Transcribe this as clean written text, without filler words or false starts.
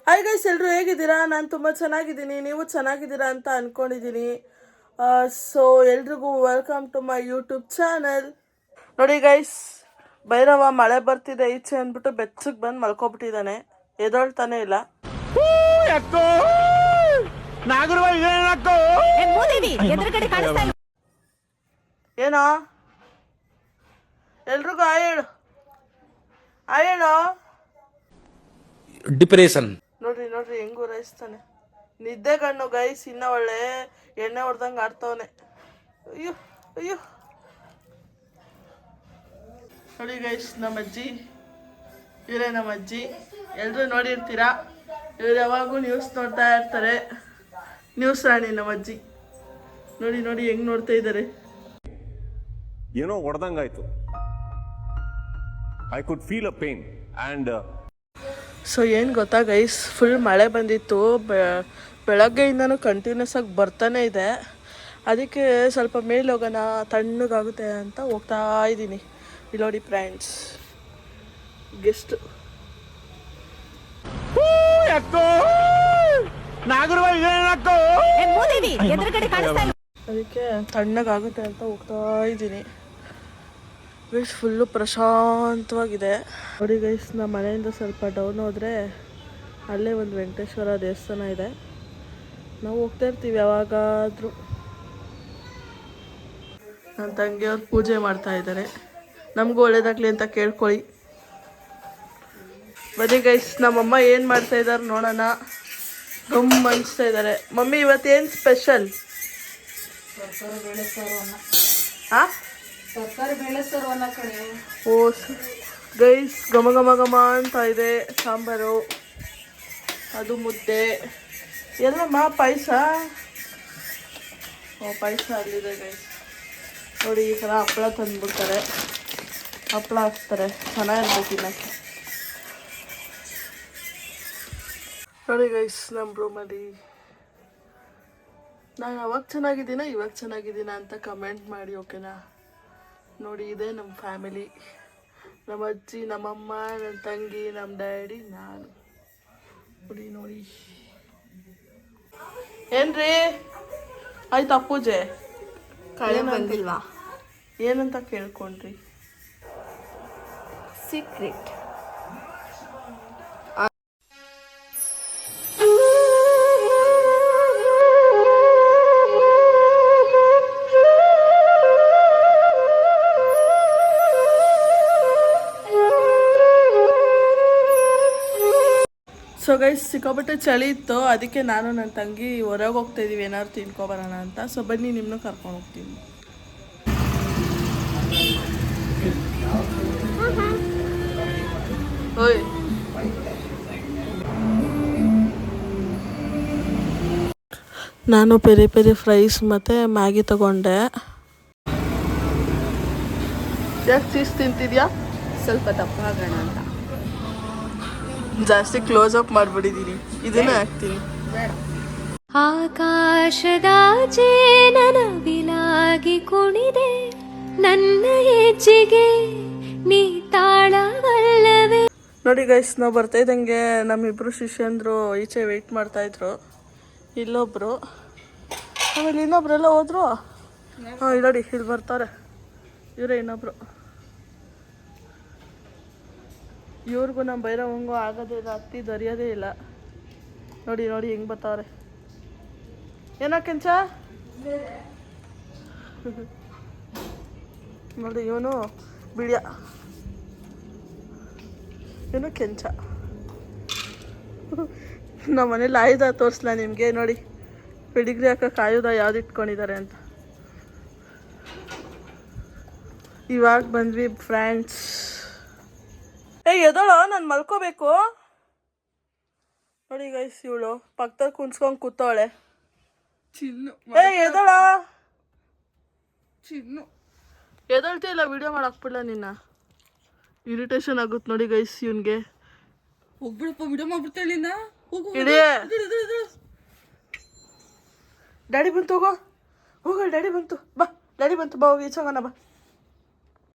Hi guys, ಎಲ್ಲರೂ ಹೇಗಿದ್ದೀರಾ? ನಾನು ತುಂಬ ಚೆನ್ನಾಗಿದ್ದೀನಿ, ನೀವು ಚೆನ್ನಾಗಿದ್ದೀರಾ ಅಂತ ಅಂದ್ಕೊಂಡಿದ್ದೀನಿ. ಸೊ ಎಲ್ರಿಗೂ welcome to my YouTube channel. ನೋಡಿ ಗೈಸ್, ಭೈರವ ಮಳೆ ಬರ್ತಿದೆ ಈಚೆ ಅಂದ್ಬಿಟ್ಟು ಬೆಚ್ಚಗೆ ಬಂದು ಮಲ್ಕೊಬಿಟ್ಟಿದ್ದಾನೆ, ಎದೊಳ್ತಾನೆ ಇಲ್ಲ. ಏನೋ ಎಲ್ರಿಗೂ ಆಯೇಳು ಡಿಪ್ರೆಷನ್ ನೋಡ್ರಿ ಹೆಂಗ್ ಉರೈಸ್ತಾನೆ. ನಿದ್ದೆ ಕಣ್ಣು ಗೈಸ್, ಇನ್ನ ಒಳ್ಳೆ ಎಣ್ಣೆ ಹೊಡೆದಂಗೆ ಆಡ್ತವನೆ. ಅಯ್ಯೋ ಅಯ್ಯೋ. ನೋಡಿ ಗೈಸ್, ನಮ್ಮ ಅಜ್ಜಿ ಇವರೇ. ನಮ್ಮ ಅಜ್ಜಿ ಎಲ್ಲರೂ ನೋಡಿರ್ತೀರಾ, ಇವ್ರು ಯಾವಾಗೂ ನ್ಯೂಸ್ ನೋಡ್ತಾ ಇರ್ತಾರೆ. ನ್ಯೂಸ್ ರಾಣಿ ನಮ್ಮ ಅಜ್ಜಿ. ನೋಡಿ ಹೆಂಗ್ ನೋಡ್ತಾ ಇದ್ದಾರೆ. ಏನೋ ಹೊಡೆದಂಗಾಯ್ತು. I could feel a pain and so ಏನು ಗೊತ್ತಾ ಗೈಸ್, ಫುಲ್ ಮಳೆ ಬಂದಿತ್ತು. ಬೆಳಗ್ಗೆಯಿಂದನೂ ಕಂಟಿನ್ಯೂಸ್ ಆಗಿ ಬರ್ತಾನೆ ಇದೆ. ಅದಕ್ಕೆ ಸ್ವಲ್ಪ ಮೇಲೆ ಹೋಗೋಣ, ತಣ್ಣಗಾಗುತ್ತೆ ಅಂತ ಹೋಗ್ತಾ ಇದ್ದೀನಿ. ಇಲ್ಲಿ ನೋಡಿ ಫ್ರೆಂಡ್ಸ್, ಗೆಸ್ಟ್ ಅದಕ್ಕೆ ತಣ್ಣಗಾಗುತ್ತೆ ಅಂತ ಹೋಗ್ತಾ ಇದ್ದೀನಿ. ಗೈಸ್ ಫುಲ್ಲು ಪ್ರಶಾಂತವಾಗಿದೆ. ನೋಡಿ ಗೈಸ್, ನಮ್ಮ ಮನೆಯಿಂದ ಸ್ವಲ್ಪ ಡೌನ್ ಹೋದರೆ ಅಲ್ಲೇ ಒಂದು ವೆಂಕಟೇಶ್ವರ ದೇವಸ್ಥಾನ ಇದೆ. ನಾವು ಹೋಗ್ತಾ ಇರ್ತೀವಿ ಯಾವಾಗಾದರೂ. ನನ್ನ ತಂಗಿಯವ್ರು ಪೂಜೆ ಮಾಡ್ತಾ ಇದ್ದಾರೆ, ನಮಗೂ ಒಳ್ಳೇದಾಗಲಿ ಅಂತ ಕೇಳ್ಕೊಳ್ಳಿ. ಬನ್ನಿ ಗೈಸ್, ನಮ್ಮಮ್ಮ ಏನು ಮಾಡ್ತಾ ಇದ್ದಾರೆ ನೋಡೋಣ. ಗಮ್ ಅನಿಸ್ತಾ ಇದ್ದಾರೆ. ಮಮ್ಮಿ ಇವತ್ತೇನು ಸ್ಪೆಷಲ್? ಹಾಂ, ತರಕಾರಿ ಬೇಳೆ ಸಾರು ಅನ್ನ ಕಡೆ. ಓ ಗೈಸ್, ಘಮ ಅಂತ ಇದೆ ಸಾಂಬಾರು, ಅದು ಮುದ್ದೆ ಎಲ್ಲಮ್ಮ. ಪಾಯಸ, ಪಾಯಸ ಅಲ್ಲಿದೆ ಗೈಸ್. ನೋಡಿ ಈ ಥರ ಹಪ್ಪಳ ತಂದುಬಿಡ್ತಾರೆ, ಹಪ್ಪಳ ಹಾಕ್ತಾರೆ, ಚೆನ್ನಾಗಿರ್ಬೇಕು ತಿನ್ನೋಕ್ಕೆ. ನೋಡಿ ಗೈಸ್, ನಮ್ಮ ರೂಮಲ್ಲಿ ನಾನು ಅವಾಗ ಇವಾಗ ಚೆನ್ನಾಗಿದ್ದೀನ ಅಂತ ಕಮೆಂಟ್ ಮಾಡಿ, ಓಕೆನಾ? ನೋಡಿ, ಇದೆ ನಮ್ಮ ಫ್ಯಾಮಿಲಿ. ನಮ್ಮ ಅಜ್ಜಿ, ನಮ್ಮಮ್ಮ, ನನ್ನ ತಂಗಿ, ನಮ್ಮ ಡ್ಯಾಡಿ, ನಾನು. ನೋಡಿ ಏನ್ರಿ ಆಯ್ತಾ ಪೂಜೆ? ಬಂದಿಲ್ವಾ? ಏನಂತ ಕೇಳ್ಕೊಂಡ್ರಿ? ಸೀಕ್ರೆಟ್. ಸೊ ಗೈಸ್, ಸಿಕ್ಕಾಪಟ್ಟೆ ಚಳಿ ಇತ್ತು, ಅದಕ್ಕೆ ನಾನು ನನ್ನ ತಂಗಿ ಹೊರಗೆ ಹೋಗ್ತಾ ಇದೀವಿ ಏನಾದ್ರು ತಿನ್ಕೊಬರೋಣ ಅಂತ. ಸೊ ಬನ್ನಿ, ನಿಮ್ಮನ್ನು ಕರ್ಕೊಂಡು ಹೋಗ್ತೀನಿ. ಓಯ್, ನಾನು ಪೆರಿ ಫ್ರೈಸ್ ಮತ್ತು ಮ್ಯಾಗಿ ತಗೊಂಡೆ. ಯಾಕೆ ಚೀಸ್ ತಿಂತಿದ್ಯಾ? ಸ್ವಲ್ಪ ದಪ್ಪ ಆಗೋಣ ಅಂತ. ಜಾಸ್ತಿ ಕ್ಲೋಸ್ ಅಪ್ ಮಾಡಿಬಿಟ್ಟಿದ್ದೀನಿ, ಇದನ್ನೇ ಹಾಕ್ತೀನಿ. ಆಕಾಶದಾಚೆ ನನವಿಲಾಗಿ ಕುಣಿದೆ, ನನ್ನ ಹೆಜ್ಜೆಗೆ ನೀ ತಾಳವಲ್ಲವೇ. ನೋಡಿ ಗೈಸ್, ನಾವು ಬರ್ತಾ ಇದ್ದಂಗೆ ನಮ್ಮಿಬ್ರು ಶಿಷ್ಯಂದ್ರು ಈಚೆ ವೆಯ್ಟ್ ಮಾಡ್ತಾಯಿದ್ರು. ಇಲ್ಲೊಬ್ರು, ಆಮೇಲೆ ಇನ್ನೊಬ್ರೆಲ್ಲ ಹೋದ್ರು. ಹಾಂ, ನೋಡಿ ಇಲ್ಲಿ ಬರ್ತಾರೆ ಇವರೇ ಇನ್ನೊಬ್ರು. ಇವ್ರಿಗೂ ನಮ್ಮ ಭೈರವಂಗೂ ಆಗೋದೇ ಇಲ್ಲ, ಹತ್ತಿ ದರಿಯೋದೇ ಇಲ್ಲ. ನೋಡಿ ಹೆಂಗೆ ಬರ್ತಾವ್ರೆ. ಏನೋ ಕೆಂಚ ನೋಡಿ, ಇವನು ಬಿಳಿಯ, ಇವನು ಕೆಂಚ. ನಮ್ಮ ಮನೇಲಿ ಆಯುಧ ತೋರಿಸ್ಲಾ ನಿಮಗೆ? ನೋಡಿ, ಪೆಡಿಗ್ರಿ ಹಾಕೋಕೆ ಆಯುಧ ಯಾವ್ದು ಇಟ್ಕೊಂಡಿದ್ದಾರೆ ಅಂತ. ಇವಾಗ ಬಂದ್ವಿ ಫ್ರೆಂಡ್ಸ್. ಎದಳೋ, ನಾನು ಮಲ್ಕೋಬೇಕು. ನೋಡಿ ಗೈಸ್, ಇವಳು ಪಕ್ಕದಲ್ಲಿ ಕುಣ್ಸ್ಕೊಂಡು ಕೂತವಳೆ. ಎದಳ ಚಿನ್ನು, ಎದಳ್ತಿಲ್ಲ. ವಿಡಿಯೋ ಮಾಡಾಕ್ಬಿಡ್ಲ ನಿನ್ನ, ಇರಿಟೇಷನ್ ಆಗುತ್ತೆ. ನೋಡಿ ಗೈಸ್, ಇವನ್ಗೆ ಹೋಗ್ಬಿಡಪ್ಪ, ವಿಡಿಯೋ ಮಾಡ್ಬಿಡ್ತೇಳಿ. ಇಡೀ ಡ್ಯಾಡಿ ಬಂತು, ಹೋಗೋ ಡ್ಯಾಡಿ ಬಂತು, ಬಾ ಡ್ಯಾಡಿ ಬಂತು, ಬಾ ಹೋಗಿ ಈಚೋಗೋಣ ಬಾ.